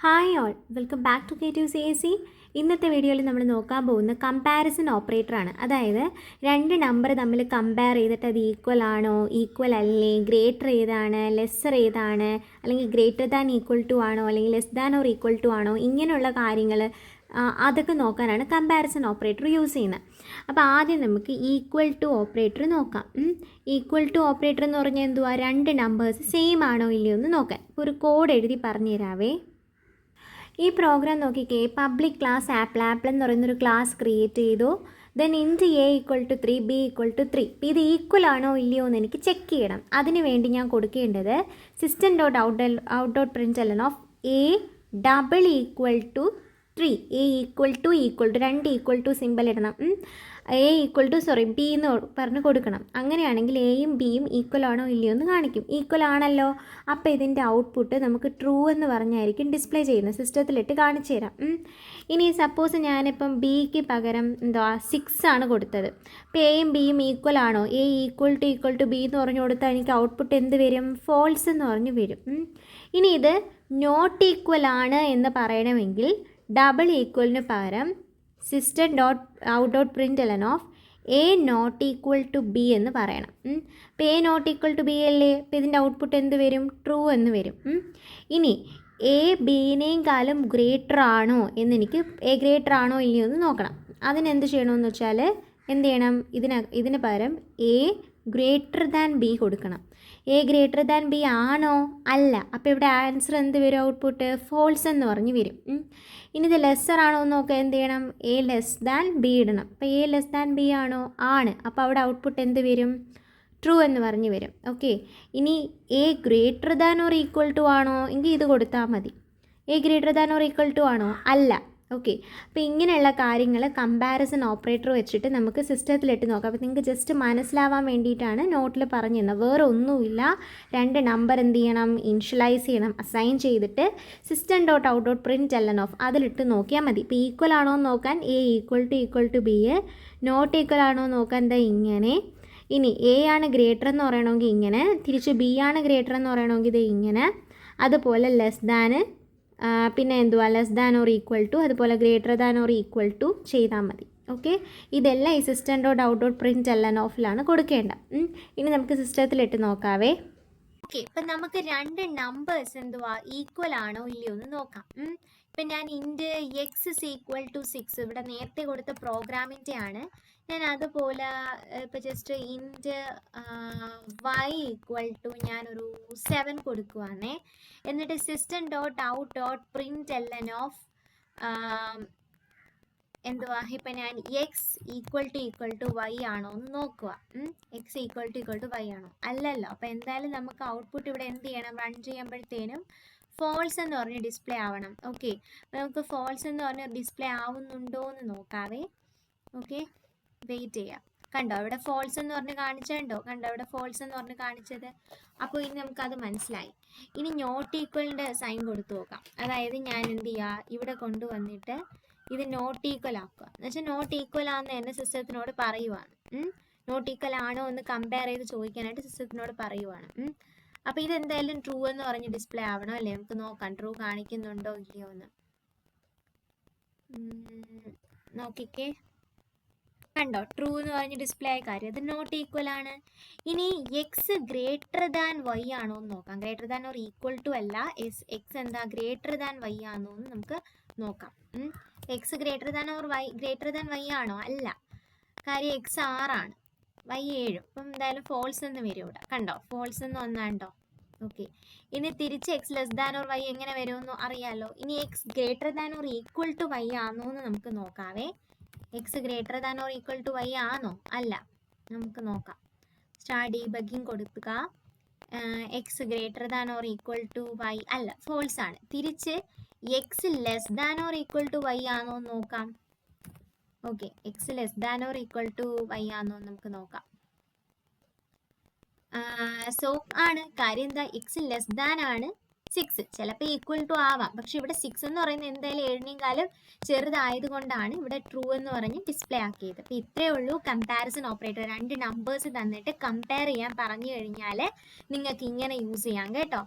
Hi all, welcome back to K2CAC. ഇന്നത്തെ വീഡിയോയിൽ നമ്മൾ നോക്കാൻ പോകുന്ന കമ്പാരിസൺ ഓപ്പറേറ്ററാണ്. അതായത് രണ്ട് നമ്പർ തമ്മിൽ കമ്പയർ ചെയ്തിട്ട് അത് ഈക്വൽ ആണോ, ഈക്വൽ അല്ലേ, ഗ്രേറ്റർ ഏതാണ്, ലെസ്സർ ഏതാണ്, അല്ലെങ്കിൽ ഗ്രേറ്റർ ദാൻ ഈക്വൽ ടു ആണോ, അല്ലെങ്കിൽ less than or equal to ആണോ, ഇങ്ങനെയുള്ള കാര്യങ്ങൾ അതൊക്കെ നോക്കാനാണ് കമ്പാരിസൺ ഓപ്പറേറ്റർ യൂസ് ചെയ്യുന്നത്. അപ്പോൾ ആദ്യം നമുക്ക് ഈക്വൽ ടു ഓപ്പറേറ്റർ നോക്കാം. ഈക്വൽ ടു ഓപ്പറേറ്റർ എന്ന് പറഞ്ഞാൽ എന്തുവാ, രണ്ട് നമ്പേഴ്സ് സെയിം ആണോ ഇല്ലയോ എന്ന് നോക്കാൻ. ഇപ്പോൾ ഒരു കോഡ് എഴുതി പറഞ്ഞു തരാവേ. ഈ പ്രോഗ്രാം നോക്കിക്കേ, പബ്ലിക് ക്ലാസ് ആപ്പിൾ എന്ന് പറയുന്നൊരു ക്ലാസ് ക്രിയേറ്റ് ചെയ്തു. Then int A equal to 3 B equal to 3. ഇത് ഈക്വൽ ആണോ ഇല്ലയോ എന്ന് എനിക്ക് ചെക്ക് ചെയ്യണം. അതിന് വേണ്ടി ഞാൻ കൊടുക്കേണ്ടത് system.out.println of A double equal to 3. A equal to രണ്ട് ഈക്വൽ ടു സിമ്പിൾ ഇടണം. എ ഈക്വൽ ടു ബി എന്ന് പറഞ്ഞ് കൊടുക്കണം. അങ്ങനെയാണെങ്കിൽ എയും ബിയും ഈക്വൽ ആണോ ഇല്ലയോ എന്ന് കാണിക്കും. ഈക്വൽ ആണല്ലോ, അപ്പോൾ ഇതിൻ്റെ ഔട്ട്പുട്ട് നമുക്ക് ട്രൂ എന്ന് പറഞ്ഞായിരിക്കും ഡിസ്പ്ലേ ചെയ്യുന്നത്. സിസ്റ്റത്തിലിട്ട് കാണിച്ചു തരാം. ഇനി സപ്പോസ് ഞാനിപ്പം ബിക്ക് പകരം 6 ആണ് കൊടുത്തത്. അപ്പോൾ എയും ബിയും ഈക്വൽ ആണോ, എ ഈക്വൽ ടു ബി എന്ന് പറഞ്ഞു കൊടുത്താൽ എനിക്ക് ഔട്ട്പുട്ട് എന്ത് വരും, ഫോൾസ് എന്ന് പറഞ്ഞ് വരും. ഇനി ഇത് നോട്ട് ഈക്വൽ ആണ് എന്ന് പറയണമെങ്കിൽ ഡബിൾ ഈക്വലിന് പകരം system.out.println of A not equal to B എന്ന് പറയണം. അപ്പോൾ A not equal to B അല്ലേ, അപ്പോൾ ഇതിൻ്റെ ഔട്ട്പുട്ട് എന്ത് വരും, ട്രൂ എന്ന് വരും. ഇനി എ ബീനേയും കാലം ഗ്രേറ്റർ ആണോ എന്നെനിക്ക്, എ ഗ്രേറ്റർ ആണോ ഇല്ലയോ എന്ന് നോക്കണം. അതിനെന്ത് ചെയ്യണമെന്ന് വെച്ചാൽ എന്ത് ചെയ്യണം, ഇതിന് പകരം എ ഗ്രേറ്റർ ദാൻ ബി കൊടുക്കണം. എ ഗ്രേറ്റർ ദാൻ ബി ആണോ, അല്ല, അപ്പോൾ ഇവിടെ ആൻസർ എന്ത് വരും, ഔട്ട്പുട്ട് ഫോൾസ് എന്ന് പറഞ്ഞ് വരും. ഇനി ഇത് ലെസ്സർ ആണോ എന്ന് നോക്കുക, എന്ത് ചെയ്യണം, എ ലെസ് ദാൻ ബി ഇടണം. അപ്പോൾ എ ലെസ് ദാൻ ബി ആണോ, ആണ്, അപ്പോൾ അവിടെ ഔട്ട്പുട്ട് എന്ത് വരും, ട്രൂ എന്ന് പറഞ്ഞ് വരും. ഓക്കെ, ഇനി A greater than or equal to ആണോ എങ്കിൽ ഇത് കൊടുത്താൽ മതി. A greater than or equal to ആണോ, അല്ല. ഓക്കെ, അപ്പോൾ ഇങ്ങനെയുള്ള കാര്യങ്ങൾ കമ്പാരിസൺ ഓപ്പറേറ്റർ വെച്ചിട്ട് നമുക്ക് സിസ്റ്റത്തിലിട്ട് നോക്കാം. അപ്പോൾ നിങ്ങൾക്ക് ജസ്റ്റ് മനസ്സിലാവാൻ വേണ്ടിയിട്ടാണ് നോട്ടിൽ പറഞ്ഞു തന്നത്, വേറെ ഒന്നുമില്ല. രണ്ട് നമ്പർ എന്ത് ചെയ്യണം, ഇനിഷ്യലൈസ് ചെയ്യണം, അസൈൻ ചെയ്തിട്ട് system.out.println ഓഫ് അതിലിട്ട് നോക്കിയാൽ മതി. ഇപ്പോൾ ഈക്വൽ ആണോ എന്ന് നോക്കാൻ A equal to B, not equal ആണോ എന്ന് നോക്കാൻ എന്താ ഇങ്ങനെ. ഇനി എ ആണ് ഗ്രേറ്റർ എന്ന് പറയണമെങ്കിൽ ഇങ്ങനെ, തിരിച്ച് ബി ആണ് ഗ്രേറ്റർ എന്ന് പറയണമെങ്കിൽ ഇത് ഇങ്ങനെ, അതുപോലെ ലെസ് ദാന്, പിന്നെ എന്തുവാ less than or equal to, അതുപോലെ greater than or equal to ചെയ്താൽ മതി. ഓക്കെ, ഇതെല്ലാം ഈ system.out.println ഓഫിലാണ് കൊടുക്കേണ്ടത്. ഇനി നമുക്ക് സിസ്റ്റത്തിലിട്ട് നോക്കാവേ. ഓക്കെ, ഇപ്പം നമുക്ക് രണ്ട് നമ്പേഴ്സ് എന്തുവാ ഈക്വൽ ആണോ ഇല്ലയോ എന്ന് നോക്കാം. ഇപ്പം ഞാൻ ഇൻറ്റ് എക്സ് ഇസ് ഈക്വൽ ടു 6 ഇവിടെ നേരത്തെ കൊടുത്ത പ്രോഗ്രാമിൻ്റെ ആണ്. ഞാൻ അതുപോലെ ഇപ്പം ജസ്റ്റ് ഇൻറ്റ് വൈ ഈക്വൽ ടു ഞാനൊരു 7 കൊടുക്കുവാണേ. എന്നിട്ട് system.out.println ഓഫ് എന്തുവാ, ഇപ്പം ഞാൻ എക്സ് ഈക്വൽ ടു വൈ ആണോ എന്ന് നോക്കുക. എക്സ് ഈക്വൽ ടു വൈ ആണോ, അല്ലല്ലോ. അപ്പോൾ എന്തായാലും നമുക്ക് ഔട്ട്പുട്ട് ഇവിടെ എന്ത് ചെയ്യണം, റൺ ചെയ്യുമ്പോഴത്തേനും ഫോൾസ് എന്ന് പറഞ്ഞ് ഡിസ്പ്ലേ ആവണം. ഓക്കെ, നമുക്ക് ഫോൾസ് എന്ന് പറഞ്ഞ് ഡിസ്പ്ലേ ആവുന്നുണ്ടോ എന്ന് നോക്കാവേ. ഓക്കെ, വെയിറ്റ് ചെയ്യാം. കണ്ടോ ഇവിടെ ഫോൾസ് എന്ന് പറഞ്ഞ് കാണിച്ചുണ്ടോ, കണ്ടോ ഇവിടെ ഫോൾസ് എന്ന് പറഞ്ഞ് കാണിച്ചത്. അപ്പോൾ ഇനി നമുക്കത് മനസ്സിലായി. ഇനി നോട്ട് ഈക്വലിൻ്റെ സൈൻ കൊടുത്തു നോക്കാം. അതായത് ഞാൻ എന്ത് ചെയ്യുക, ഇവിടെ കൊണ്ടുവന്നിട്ട് ഇത് നോട്ട് ഈക്വൽ ആക്കുക. എന്നുവെച്ചാൽ നോട്ട് ഈക്വൽ ആണെന്ന് തന്നെ സിസ്റ്റത്തിനോട് പറയുവാണ്. നോട്ട് ഈക്വൽ ആണോ എന്ന് കമ്പയർ ചെയ്ത് ചോദിക്കാനായിട്ട് സിസ്റ്റത്തിനോട് പറയുവാണ്. അപ്പോൾ ഇതെന്തായാലും ട്രൂ എന്ന് പറഞ്ഞ് ഡിസ്പ്ലേ ആവണം അല്ലേ, നമുക്ക് നോക്കാം ട്രൂ കാണിക്കുന്നുണ്ടോ ഇല്ലയോ എന്ന്. നോക്കിക്കേ, കണ്ടോ ട്രൂ എന്ന് പറഞ്ഞ് ഡിസ്പ്ലേ ആയ കാര്യം, അത് നോട്ട് ഈക്വൽ ആണ്. ഇനി എക്സ് ഗ്രേറ്റർ ദാൻ വൈ ആണോ എന്ന് നോക്കാം. Greater than or equal to അല്ല, എക്സ് എന്താ ഗ്രേറ്റർ ദാൻ വൈ ആണോ എന്ന് നമുക്ക് നോക്കാം. എക്സ് ഗ്രേറ്റർ ദാൻ വൈ ആണോ, അല്ല, കാര്യം എക്സ് 6 ആണ്, വൈ 7. അപ്പം എന്തായാലും ഫോൾസ് എന്ന് വരും ഇവിടെ. കണ്ടോ ഫോൾസ് എന്ന് വന്നാണ്ടോ. ഓക്കെ, ഇനി തിരിച്ച് X less than or Y എങ്ങനെ വരുമെന്ന് അറിയാമല്ലോ. ഇനി X greater than or equal to Y ആണോ എന്ന് നമുക്ക് നോക്കാവേ. X greater than or equal to Y ആണോ, അല്ല, നമുക്ക് നോക്കാം. സ്റ്റാർട്ട് ഡീബഗ്ഗിങ് കൊടുക്കുക. X greater than or equal to Y അല്ല, ഫോൾസ് ആണ്. തിരിച്ച് X less than or equal to Y ആണോ എന്ന് നോക്കാം. Okay, X less than or equal to Y ആണോ എന്ന് നമുക്ക് നോക്കാം. സോ ആണ്, കാര്യം എന്താ, എക്സ് ലെസ് ദാൻ ആണ് 6, ചിലപ്പോൾ ഈക്വൽ ടു ആവാം. പക്ഷെ ഇവിടെ 6 എന്ന് പറയുന്നത് എന്തായാലും 7 കാലം ചെറുതായതുകൊണ്ടാണ് ഇവിടെ ട്രൂ എന്ന് പറഞ്ഞ് ഡിസ്പ്ലേ ആക്കിയത്. അപ്പോൾ ഇത്രയേ ഉള്ളൂ കമ്പാരിസൺ ഓപ്പറേറ്റർ. രണ്ട് നമ്പേഴ്സ് തന്നിട്ട് കമ്പയർ ചെയ്യാൻ പറഞ്ഞു കഴിഞ്ഞാൽ നിങ്ങൾക്ക് ഇങ്ങനെ യൂസ് ചെയ്യാം കേട്ടോ.